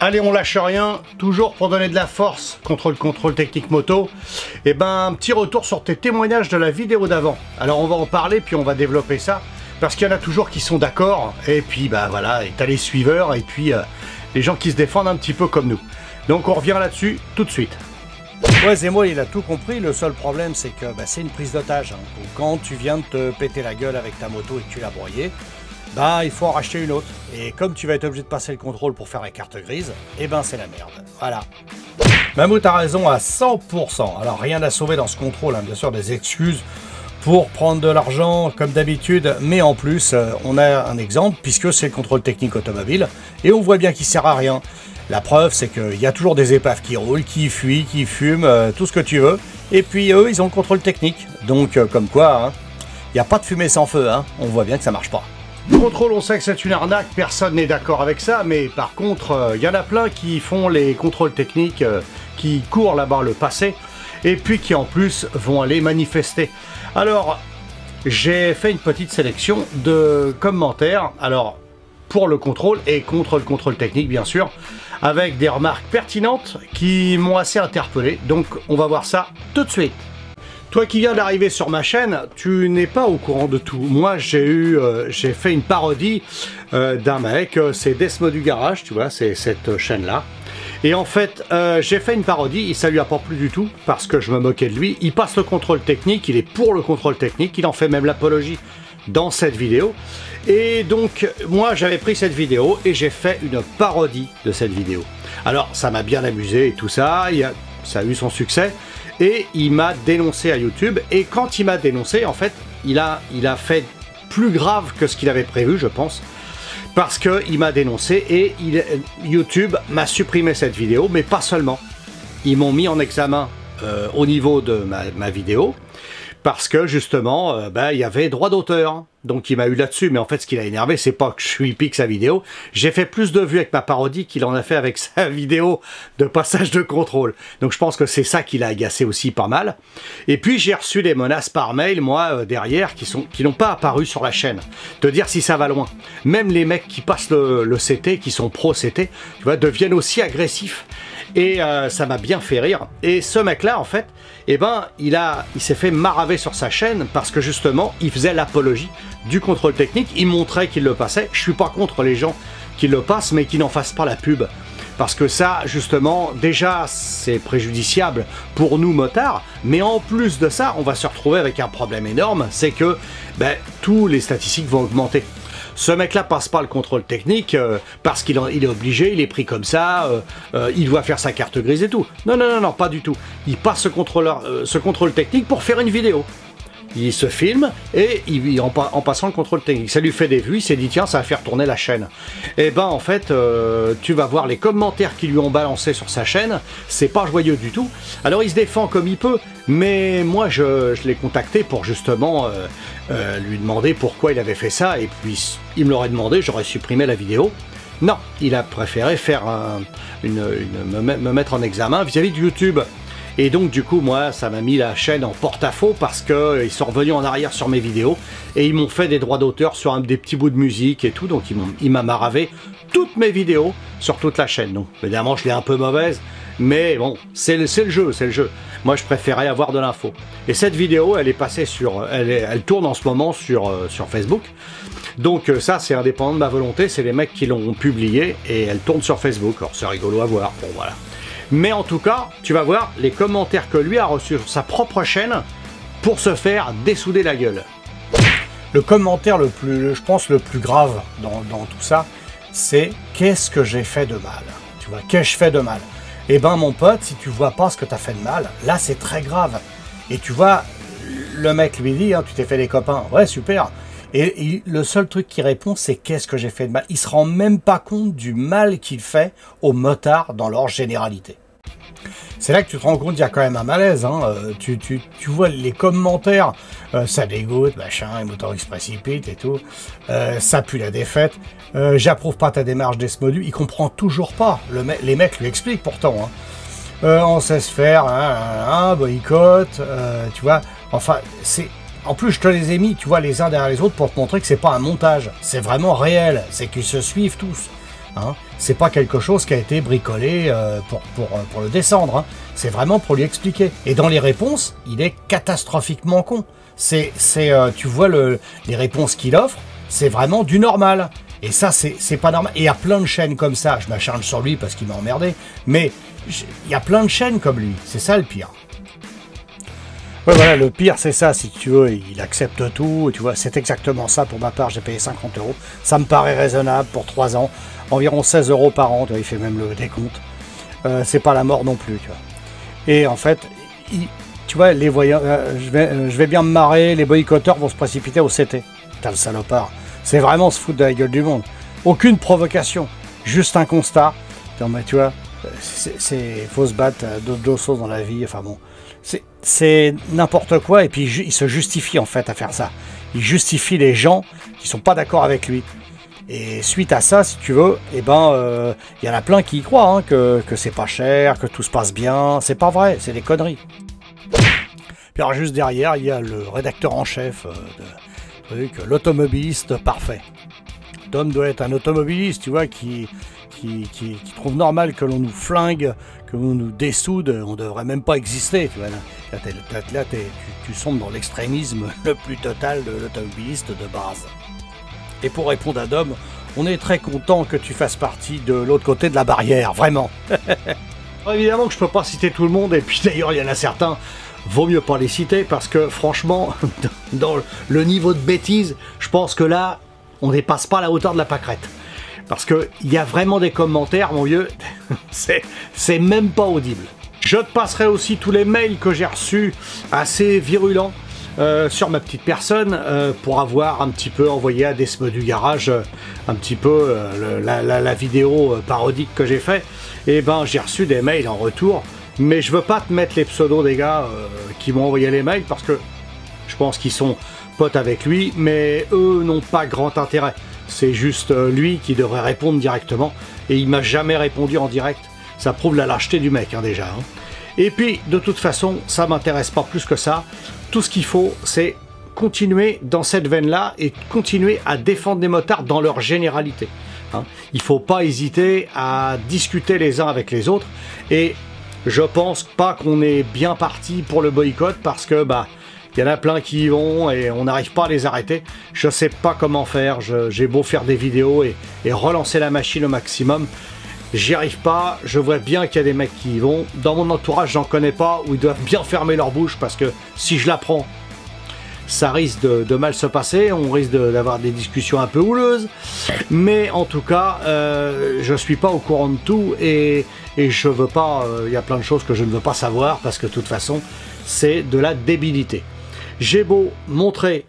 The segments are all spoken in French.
Allez, on lâche rien, toujours pour donner de la force contre le contrôle technique moto. Et ben, un petit retour sur tes témoignages de la vidéo d'avant. Alors on va en parler, puis on va développer ça, parce qu'il y en a toujours qui sont d'accord, et puis bah voilà, et t'as les suiveurs, et puis les gens qui se défendent un petit peu comme nous. Donc on revient là-dessus tout de suite. Ouais, Zemo, il a tout compris. Le seul problème, c'est que c'est une prise d'otage. Hein. Donc, quand tu viens de te péter la gueule avec ta moto et que tu l'as broyée, il faut en racheter une autre. Et comme tu vas être obligé de passer le contrôle pour faire la carte grise, et c'est la merde. Voilà. Mammouth a raison à 100%. Alors, rien à sauver dans ce contrôle. Hein. Bien sûr, des excuses pour prendre de l'argent, comme d'habitude. Mais en plus, on a un exemple, puisque c'est le contrôle technique automobile. Et on voit bien qu'il sert à rien. La preuve, c'est qu'il y a toujours des épaves qui roulent, qui fuient, qui fument, tout ce que tu veux. Et puis eux, ils ont le contrôle technique. Donc, comme quoi, il n'y a pas de fumée sans feu. Hein. On voit bien que ça marche pas. Le contrôle, on sait que c'est une arnaque, personne n'est d'accord avec ça. Mais par contre, il y en a plein qui font les contrôles techniques, qui courent là-bas le passé. Et puis qui en plus vont aller manifester. Alors, j'ai fait une petite sélection de commentaires. Alors, pour le contrôle et contre le contrôle technique, bien sûr, avec des remarques pertinentes qui m'ont assez interpellé. Donc on va voir ça tout de suite. Toi qui viens d'arriver sur ma chaîne, tu n'es pas au courant de tout. Moi j'ai fait une parodie d'un mec, c'est Desmo du Garage, tu vois, c'est cette chaîne là. Et en fait, j'ai fait une parodie, et ça lui apporte plus du tout, parce que je me moquais de lui. Il passe le contrôle technique, il est pour le contrôle technique, il en fait même l'apologie dans cette vidéo. Et donc moi j'avais pris cette vidéo et j'ai fait une parodie de cette vidéo. Alors ça m'a bien amusé et tout ça, ça a eu son succès et il m'a dénoncé à YouTube. Et quand il m'a dénoncé, en fait il a fait plus grave que ce qu'il avait prévu, je pense, parce que il m'a dénoncé et YouTube m'a supprimé cette vidéo. Mais pas seulement, ils m'ont mis en examen au niveau de ma vidéo, parce que justement, il y avait droit d'auteur. Donc il m'a eu là-dessus, mais en fait ce qui l'a énervé, c'est pas que je lui pique sa vidéo. J'ai fait plus de vues avec ma parodie qu'il en a fait avec sa vidéo de passage de contrôle. Donc je pense que c'est ça qui l'a agacé aussi pas mal. Et puis j'ai reçu des menaces par mail, moi, derrière, qui n'ont pas apparu sur la chaîne. Te dire si ça va loin. Même les mecs qui passent le CT, qui sont pro CT, tu vois, deviennent aussi agressifs. Et ça m'a bien fait rire. Et ce mec-là, en fait, il s'est fait maraver sur sa chaîne parce que justement, il faisait l'apologie du contrôle technique. Il montrait qu'il le passait. Je suis pas contre les gens qui le passent, mais qui n'en fassent pas la pub. Parce que ça, justement, déjà, c'est préjudiciable pour nous motards. Mais en plus de ça, on va se retrouver avec un problème énorme. C'est que tous les statistiques vont augmenter. Ce mec-là passe pas le contrôle technique parce qu'il est obligé, il est pris comme ça, il doit faire sa carte grise et tout. Non, non, non, non, pas du tout. Il passe ce contrôle technique pour faire une vidéo. Il se filme et en passant le contrôle technique, ça lui fait des vues, il s'est dit tiens, ça va faire tourner la chaîne. Et en fait, tu vas voir les commentaires qu'ils lui ont balancés sur sa chaîne, c'est pas joyeux du tout. Alors il se défend comme il peut, mais moi je l'ai contacté pour justement lui demander pourquoi il avait fait ça, et puis il me l'aurait demandé, j'aurais supprimé la vidéo. Non, il a préféré faire me mettre en examen vis-à-vis de YouTube. Et donc du coup moi ça m'a mis la chaîne en porte-à-faux parce que ils sont revenus en arrière sur mes vidéos et ils m'ont fait des droits d'auteur sur des petits bouts de musique et tout, donc il m'a maravé toutes mes vidéos sur toute la chaîne. Donc évidemment je l'ai un peu mauvaise, mais bon c'est le jeu, c'est le jeu. Moi je préférais avoir de l'info. Et cette vidéo elle est passée elle tourne en ce moment sur Facebook. Donc ça c'est indépendant de ma volonté, c'est les mecs qui l'ont publié et elle tourne sur Facebook. Alors c'est rigolo à voir, bon voilà. Mais en tout cas, tu vas voir les commentaires que lui a reçus sur sa propre chaîne pour se faire dessouder la gueule. Le commentaire je pense le plus grave dans tout ça, c'est qu'est-ce que j'ai fait de mal. Tu vois, qu'ai-je fait de mal? Eh ben mon pote, si tu vois pas ce que tu as fait de mal, là c'est très grave. Et tu vois, le mec lui dit, hein, tu t'es fait des copains, ouais super. Et le seul truc qu'il répond, c'est qu'est-ce que j'ai fait de mal. Il se rend même pas compte du mal qu'il fait aux motards dans leur généralité. C'est là que tu te rends compte qu'il y a quand même un malaise. Hein. Tu vois les commentaires, ça dégoûte, machin, les motards se précipitent et tout. Ça pue la défaite. J'approuve pas ta démarche Desmodu. Il comprend toujours pas. Les mecs lui expliquent pourtant. Hein. On sait se faire, boycott, tu vois. Enfin, en plus, je te les ai mis, tu vois, les uns derrière les autres pour te montrer que c'est pas un montage. C'est vraiment réel. C'est qu'ils se suivent tous. Hein. C'est pas quelque chose qui a été bricolé pour le descendre. Hein. C'est vraiment pour lui expliquer. Et dans les réponses, il est catastrophiquement con. Tu vois les réponses qu'il offre, c'est vraiment du normal. Et ça, c'est pas normal. Et il y a plein de chaînes comme ça. Je m'acharne sur lui parce qu'il m'a emmerdé. Mais il y a plein de chaînes comme lui. C'est ça le pire. Ouais, voilà, le pire, c'est ça, si tu veux. Il accepte tout. Tu vois, c'est exactement ça pour ma part. J'ai payé 50 €. Ça me paraît raisonnable pour 3 ans. Environ 16 € par an. Tu vois, il fait même le décompte. C'est pas la mort non plus, tu vois. Et en fait, tu vois, les voyants, je vais bien me marrer. Les boycotteurs vont se précipiter au CT. Putain, le salopard. C'est vraiment se foutre de la gueule du monde. Aucune provocation. Juste un constat. Mais tu vois, faut se battre d'autres choses dans la vie. Enfin bon, c'est n'importe quoi. Et puis il se justifie en fait à faire ça. Il justifie les gens qui sont pas d'accord avec lui. Et suite à ça, si tu veux, eh ben, y en a plein qui y croient, hein, que c'est pas cher, que tout se passe bien. C'est pas vrai, c'est des conneries. Puis alors juste derrière, il y a le rédacteur en chef l'automobiliste parfait. Tom doit être un automobiliste, tu vois, qui trouve normal que l'on nous flingue, que l'on nous dessoude, on devrait même pas exister, tu vois. Là, tu sombres dans l'extrémisme le plus total de l'automobiliste de base. Et pour répondre à Dom, on est très content que tu fasses partie de l'autre côté de la barrière, vraiment. Évidemment que je peux pas citer tout le monde, et puis d'ailleurs il y en a certains, vaut mieux pas les citer, parce que franchement, dans le niveau de bêtise, je pense que là, on dépasse pas la hauteur de la pâquerette. Parce qu'il y a vraiment des commentaires, mon vieux, c'est même pas audible. Je te passerai aussi tous les mails que j'ai reçus, assez virulents, sur ma petite personne, pour avoir un petit peu envoyé à Desme du Garage un petit peu la vidéo parodique que j'ai fait. Et ben j'ai reçu des mails en retour, mais je veux pas te mettre les pseudos des gars qui m'ont envoyé les mails, parce que je pense qu'ils sont potes avec lui, mais eux n'ont pas grand intérêt. C'est juste lui qui devrait répondre directement, et il m'a jamais répondu en direct. Ça prouve la lâcheté du mec, hein, déjà. Hein. Et puis, de toute façon, ça m'intéresse pas plus que ça. Tout ce qu'il faut, c'est continuer dans cette veine-là et continuer à défendre les motards dans leur généralité. Hein. Il faut pas hésiter à discuter les uns avec les autres. Et je pense pas qu'on est bien parti pour le boycott, parce que bah il y en a plein qui y vont et on n'arrive pas à les arrêter. Je sais pas comment faire. J'ai beau faire des vidéos et relancer la machine au maximum. J'y arrive pas, je vois bien qu'il y a des mecs qui y vont. Dans mon entourage, j'en connais pas, où ils doivent bien fermer leur bouche, parce que si je la prends, ça risque de mal se passer, on risque d'avoir des discussions un peu houleuses. Mais en tout cas, je suis pas au courant de tout, et je veux pas, il y a plein de choses que je ne veux pas savoir, parce que de toute façon, c'est de la débilité. J'ai beau montrer,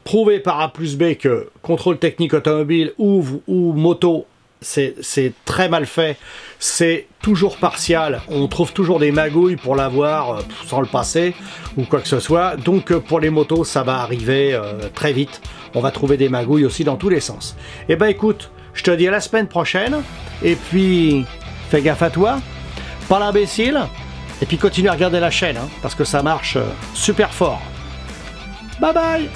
prouver par A plus B que contrôle technique automobile ou moto, c'est très mal fait, c'est toujours partial, on trouve toujours des magouilles pour l'avoir sans le passer ou quoi que ce soit. Donc pour les motos, ça va arriver très vite, on va trouver des magouilles aussi dans tous les sens. Et ben écoute, je te dis à la semaine prochaine, et puis fais gaffe à toi, pas l'imbécile, et puis continue à regarder la chaîne, hein, parce que ça marche super fort. Bye bye.